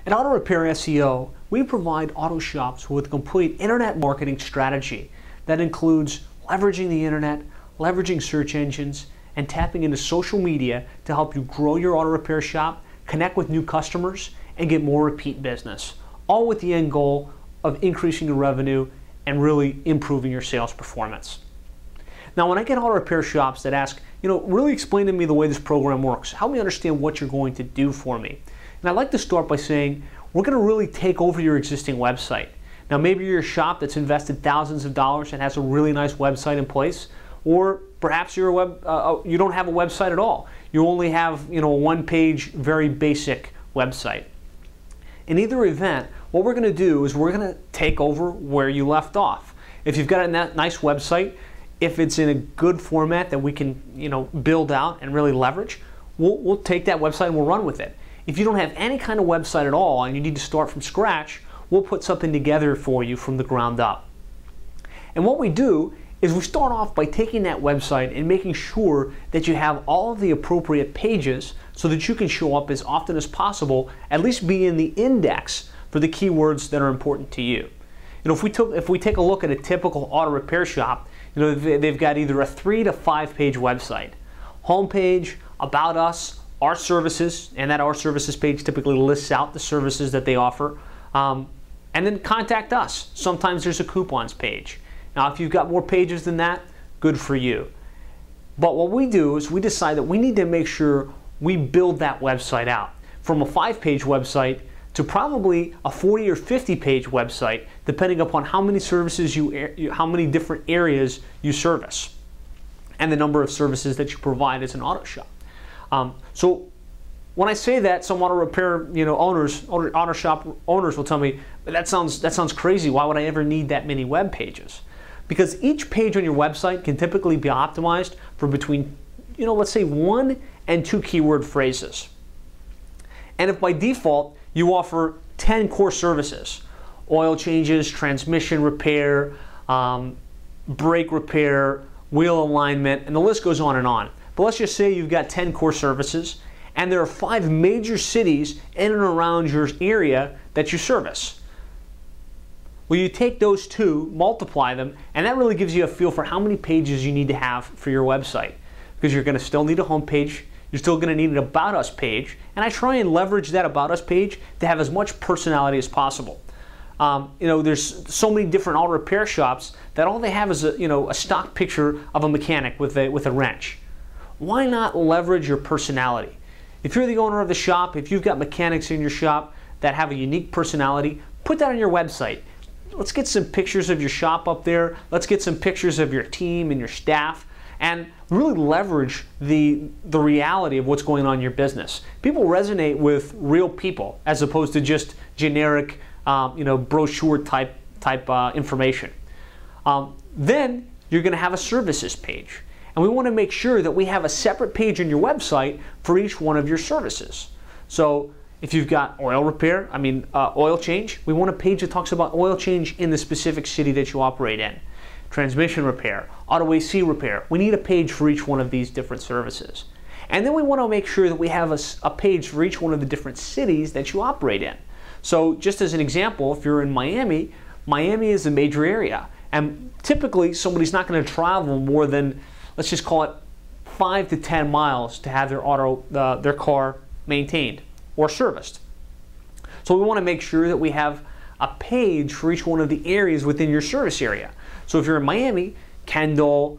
At Auto Repair SEO, we provide auto shops with a complete internet marketing strategy that includes leveraging the internet, leveraging search engines, and tapping into social media to help you grow your auto repair shop, connect with new customers, and get more repeat business, all with the end goal of increasing your revenue and really improving your sales performance. Now, when I get auto repair shops that ask, really explain to me the way this program works, help me understand what you're going to do for me. And I'd like to start by saying, we're going to really take over your existing website. Now, maybe you're a shop that's invested thousands of dollars and has a really nice website in place, or perhaps you're you don't have a website at all. You only have a one-page, very basic website. In either event, what we're going to do is we're going to take over where you left off. If you've got a nice website, if it's in a good format that we can build out and really leverage, we'll take that website and we'll run with it. If you don't have any kind of website at all and you need to start from scratch, we'll put something together for you from the ground up. And what we do is we start off by taking that website and making sure that you have all of the appropriate pages so that you can show up as often as possible, at least be in the index for the keywords that are important to you. If we take a look at a typical auto repair shop, they've got either a 3 to 5 page website, homepage, about us, our services, and that our services page typically lists out the services that they offer, and then contact us. Sometimes there's a coupons page. Now, if you've got more pages than that, good for you. But what we do is we decide that we need to make sure we build that website out from a 5-page website to probably a 40 or 50-page website, depending upon how many services how many different areas you service, and the number of services that you provide as an auto shop. So when I say that, some auto repair auto shop owners will tell me, that sounds crazy. Why would I ever need that many web pages? Because each page on your website can typically be optimized for between, let's say 1 and 2 keyword phrases. And if by default you offer 10 core services, oil changes, transmission repair, brake repair, wheel alignment, and the list goes on and on. But let's just say you've got 10 core services and there are 5 major cities in and around your area that you service. Well, you take those 2, multiply them, and that really gives you a feel for how many pages you need to have for your website. Because you're going to still need a home page, you're still going to need an About Us page, and I try and leverage that About Us page to have as much personality as possible. There's so many different auto repair shops that all they have is a stock picture of a mechanic with a wrench. Why not leverage your personality? If you're the owner of the shop, if you've got mechanics in your shop that have a unique personality, put that on your website. Let's get some pictures of your shop up there. Let's get some pictures of your team and your staff, and really leverage the reality of what's going on in your business. People resonate with real people as opposed to just generic, brochure type information. Then you're going to have a services page. And we want to make sure that we have a separate page on your website for each one of your services. So if you've got oil change, we want a page that talks about oil change in the specific city that you operate in. Transmission repair, auto AC repair. We need a page for each one of these different services. And then we want to make sure that we have a page for each one of the different cities that you operate in. So just as an example, if you're in Miami, Miami is a major area. And typically somebody's not going to travel more than, let's just call it 5 to 10 miles to have their car maintained or serviced. So we want to make sure that we have a page for each one of the areas within your service area. So if you're in Miami, Kendall,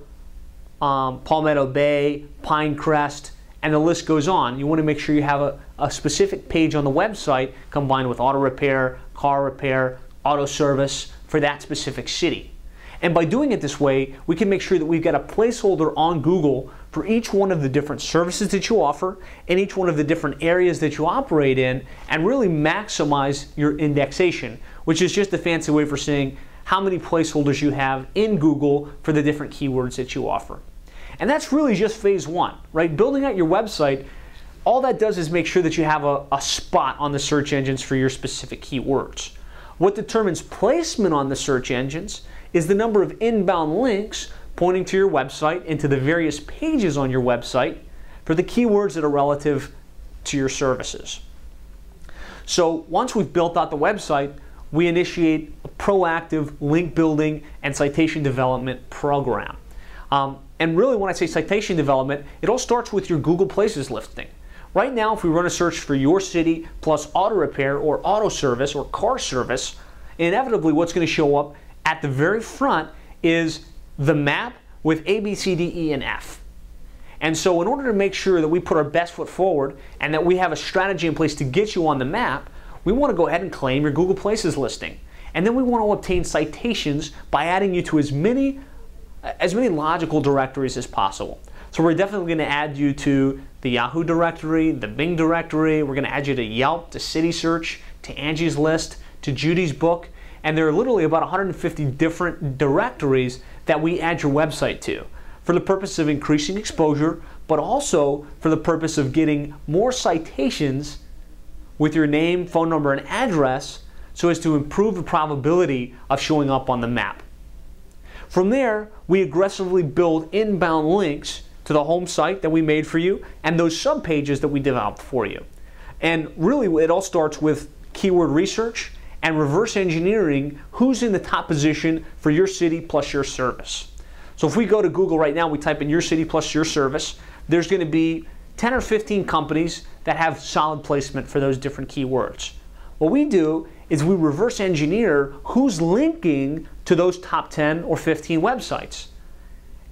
Palmetto Bay, Pinecrest, and the list goes on, you want to make sure you have a specific page on the website combined with auto repair, car repair, auto service for that specific city. And by doing it this way, we can make sure that we've got a placeholder on Google for each one of the different services that you offer and each one of the different areas that you operate in, and really maximize your indexation, which is just a fancy way for saying how many placeholders you have in Google for the different keywords that you offer. And that's really just phase 1, right? Building out your website, all that does is make sure that you have a spot on the search engines for your specific keywords. What determines placement on the search engines is the number of inbound links pointing to your website and to the various pages on your website for the keywords that are relative to your services. So once we've built out the website, we initiate a proactive link building and citation development program. And really, when I say citation development, it all starts with your Google Places listing. Right now, if we run a search for your city plus auto repair or auto service or car service, inevitably what's going to show up at the very front is the map with A, B, C, D, E, and F. And so in order to make sure that we put our best foot forward and that we have a strategy in place to get you on the map, we want to go ahead and claim your Google Places listing. And then we want to obtain citations by adding you to as many logical directories as possible. So we're definitely going to add you to the Yahoo directory, the Bing directory. We're going to add you to Yelp, to City Search, to Angie's List, to Judy's Book. And there are literally about 150 different directories that we add your website to for the purpose of increasing exposure, but also for the purpose of getting more citations with your name, phone number, and address so as to improve the probability of showing up on the map. From there, we aggressively build inbound links to the home site that we made for you and those subpages that we developed for you. And really, it all starts with keyword research and reverse engineering who's in the top position for your city plus your service. So if we go to Google right now, we type in your city plus your service, there's going to be 10 or 15 companies that have solid placement for those different keywords. What we do is we reverse engineer who's linking to those top 10 or 15 websites.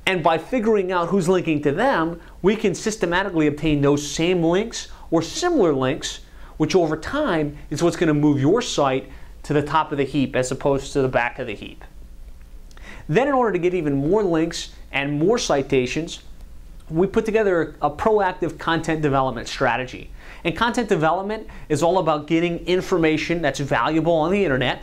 And by figuring out who's linking to them, we can systematically obtain those same links or similar links, which over time is what's going to move your site to the top of the heap as opposed to the back of the heap. Then in order to get even more links and more citations, we put together a proactive content development strategy. And content development is all about getting information that's valuable on the internet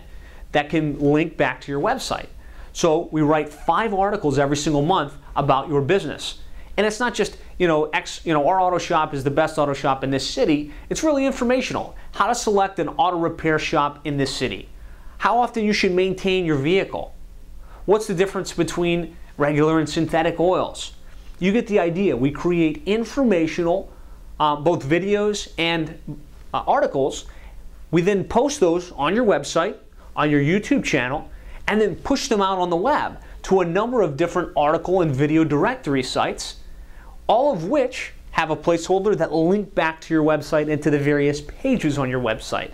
that can link back to your website. So we write 5 articles every single month about your business. And it's not just, our auto shop is the best auto shop in this city. It's really informational. How to select an auto repair shop in this city. How often you should maintain your vehicle. What's the difference between regular and synthetic oils? You get the idea. We create informational, both videos and articles. We then post those on your website, on your YouTube channel, and then push them out on the web to a number of different article and video directory sites, all of which have a placeholder that link back to your website and to the various pages on your website.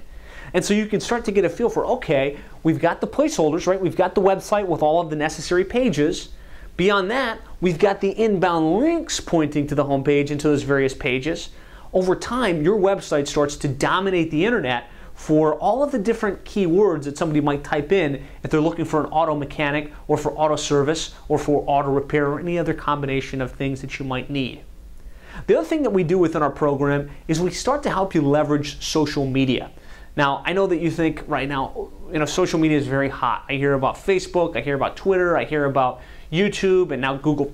And so you can start to get a feel for, okay, we've got the placeholders, right? We've got the website with all of the necessary pages. Beyond that, we've got the inbound links pointing to the homepage and to those various pages. Over time, your website starts to dominate the internet for all of the different keywords that somebody might type in if they're looking for an auto mechanic or for auto service or for auto repair or any other combination of things that you might need. The other thing that we do within our program is we start to help you leverage social media. Now, I know that you think right now, social media is very hot. I hear about Facebook, I hear about Twitter, I hear about YouTube, and now Google+,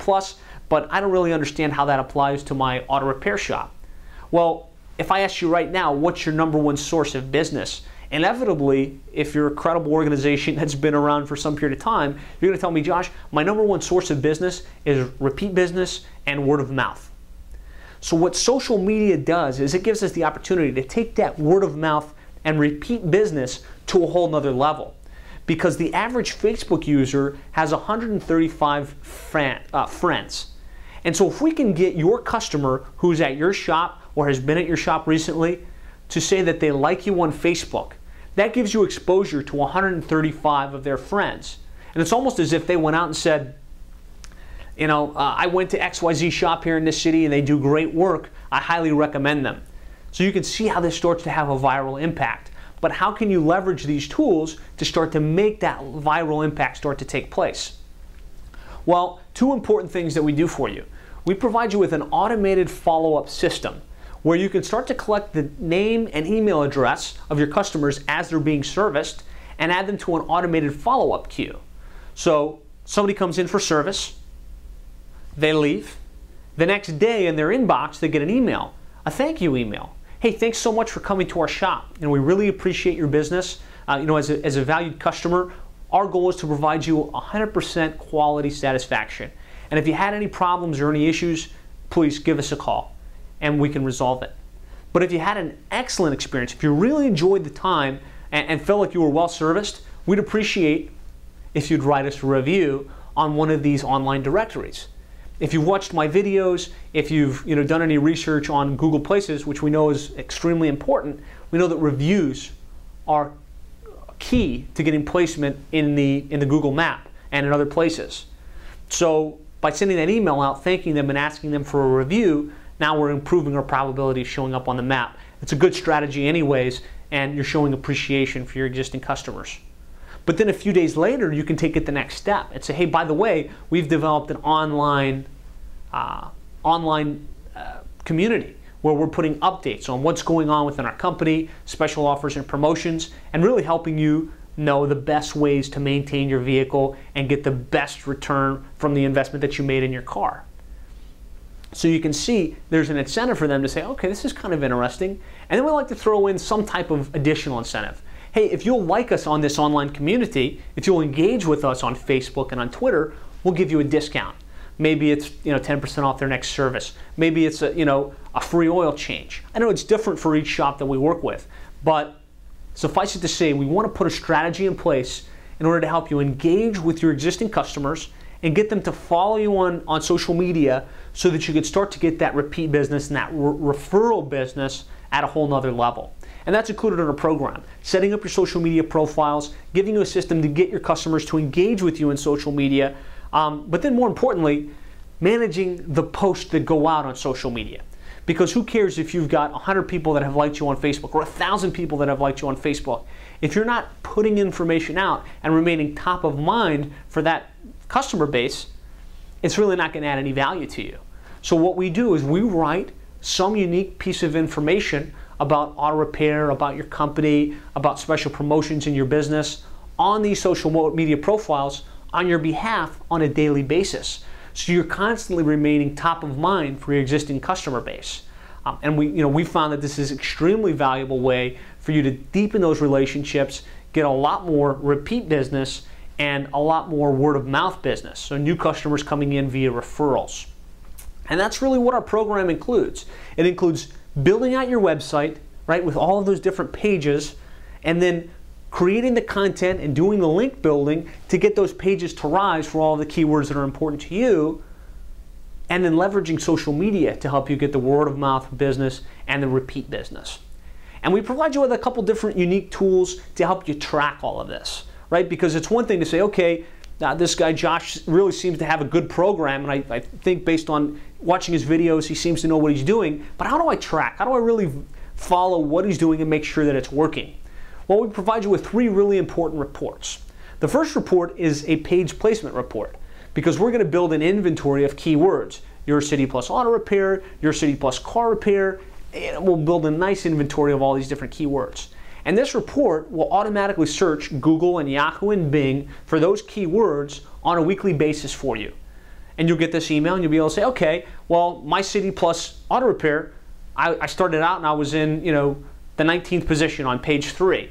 but I don't really understand how that applies to my auto repair shop. Well, if I ask you right now, what's your number one source of business? Inevitably, if you're a credible organization that's been around for some period of time, you're going to tell me, Josh, my number one source of business is repeat business and word of mouth. So what social media does is it gives us the opportunity to take that word of mouth and repeat business to a whole nother level. Because the average Facebook user has 135 friends. And so if we can get your customer who's at your shop or has been at your shop recently to say that they like you on Facebook, that gives you exposure to 135 of their friends. And it's almost as if they went out and said, I went to XYZ shop here in this city and they do great work. I highly recommend them. So you can see how this starts to have a viral impact. But how can you leverage these tools to start to make that viral impact start to take place? Well, 2 important things that we do for you. We provide you with an automated follow-up system where you can start to collect the name and email address of your customers as they're being serviced and add them to an automated follow-up queue. So somebody comes in for service, they leave. The next day in their inbox, they get an email, a thank you email. Hey, thanks so much for coming to our shop. We really appreciate your business. As a valued customer, our goal is to provide you 100% quality satisfaction. And if you had any problems or any issues, please give us a call and we can resolve it. But if you had an excellent experience, if you really enjoyed the time and felt like you were well serviced, we'd appreciate if you'd write us a review on one of these online directories. If you've watched my videos, if you've done any research on Google Places, which we know is extremely important, we know that reviews are key to getting placement in the Google map and in other places. So by sending that email out, thanking them and asking them for a review, now we're improving our probability of showing up on the map. It's a good strategy anyways, and you're showing appreciation for your existing customers. But then a few days later, you can take it the next step and say, hey, by the way, we've developed an online community where we're putting updates on what's going on within our company, special offers and promotions, and really helping you know the best ways to maintain your vehicle and get the best return from the investment that you made in your car. So you can see there's an incentive for them to say, okay, this is kind of interesting. And then we like to throw in some type of additional incentive. Hey, if you'll like us on this online community, if you'll engage with us on Facebook and on Twitter, we'll give you a discount. Maybe it's 10% off their next service. Maybe it's a free oil change. I know it's different for each shop that we work with, but suffice it to say, we want to put a strategy in place in order to help you engage with your existing customers and get them to follow you on social media so that you could start to get that repeat business and that referral business at a whole nother level. And that's included in our program. Setting up your social media profiles, giving you a system to get your customers to engage with you in social media, but then more importantly, managing the posts that go out on social media. Because who cares if you've got 100 people that have liked you on Facebook or 1,000 people that have liked you on Facebook? If you're not putting information out and remaining top of mind for that customer base, it's really not going to add any value to you. So what we do is we write some unique piece of information about auto repair, about your company, about special promotions in your business on these social media profiles on your behalf on a daily basis. So you're constantly remaining top of mind for your existing customer base. And we found that this is an extremely valuable way for you to deepen those relationships, get a lot more repeat business, and a lot more word of mouth business. So new customers coming in via referrals. And that's really what our program includes. It includes building out your website, right, with all of those different pages, and then creating the content and doing the link building to get those pages to rise for all the keywords that are important to you, and then leveraging social media to help you get the word of mouth business and the repeat business. And we provide you with a couple different unique tools to help you track all of this, right? Because it's one thing to say, okay, this guy Josh really seems to have a good program, and I think based on watching his videos, he seems to know what he's doing, but how do I track? How do I really follow what he's doing and make sure that it's working? Well, we provide you with 3 really important reports. The first report is a page placement report, because we're going to build an inventory of keywords. Your city plus auto repair, your city plus car repair, and we'll build a nice inventory of all these different keywords. And this report will automatically search Google and Yahoo and Bing for those keywords on a weekly basis for you. And you'll get this email and you'll be able to say, okay, well, my city plus auto repair, I started out and I was in the 19th position on page 3.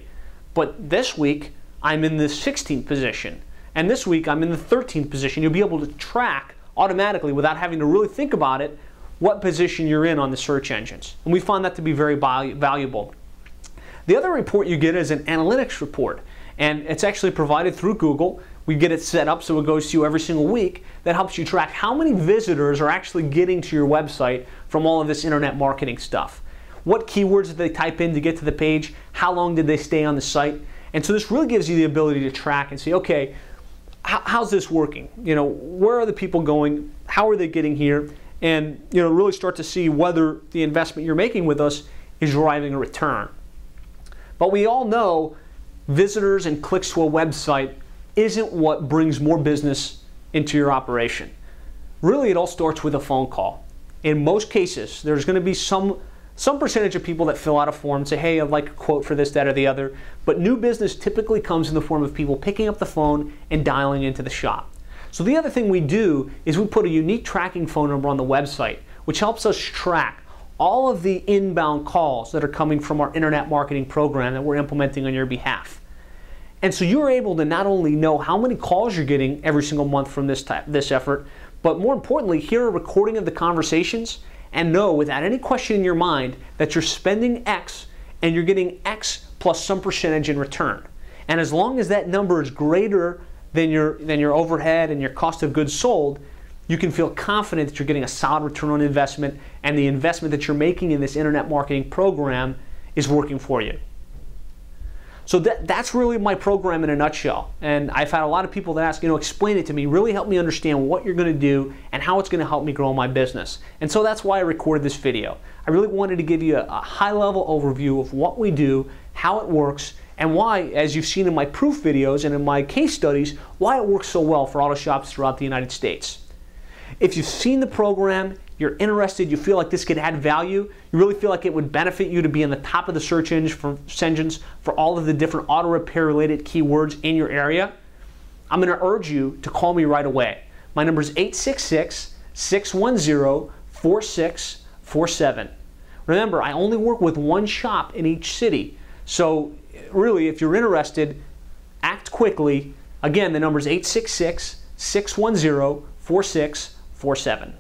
But this week, I'm in the 16th position. And this week, I'm in the 13th position. You'll be able to track automatically without having to really think about it what position you're in on the search engines. And we found that to be very valuable. The other report you get is an analytics report. And it's actually provided through Google. We get it set up so it goes to you every single week. That helps you track how many visitors are actually getting to your website from all of this internet marketing stuff. What keywords did they type in to get to the page? How long did they stay on the site? And so this really gives you the ability to track and see, okay, how's this working? Where are the people going? How are they getting here? And really start to see whether the investment you're making with us is driving a return. But we all know visitors and clicks to a website isn't what brings more business into your operation. Really, it all starts with a phone call. In most cases, there's going to be some percentage of people that fill out a form and say, hey, I'd like a quote for this, that, or the other. But new business typically comes in the form of people picking up the phone and dialing into the shop. So the other thing we do is we put a unique tracking phone number on the website, which helps us track all of the inbound calls that are coming from our internet marketing program that we're implementing on your behalf. And so you're able to not only know how many calls you're getting every single month from this effort, but more importantly, hear a recording of the conversations and know without any question in your mind that you're spending X and you're getting X plus some percentage in return. And as long as that number is greater than your overhead and your cost of goods sold, you can feel confident that you're getting a solid return on investment and the investment that you're making in this internet marketing program is working for you. So that's really my program in a nutshell. And I've had a lot of people that ask, explain it to me, really help me understand what you're going to do and how it's going to help me grow my business. And so that's why I recorded this video. I really wanted to give you a high-level overview of what we do, how it works, and why, as you've seen in my proof videos and in my case studies, why it works so well for auto shops throughout the United States. If you've seen the program, you're interested, you feel like this could add value, you really feel like it would benefit you to be in the top of the search engines for all of the different auto repair related keywords in your area, I'm going to urge you to call me right away. My number is 866-610-4647. Remember, I only work with one shop in each city. So really, if you're interested, act quickly. Again, the number is 866-610-4647.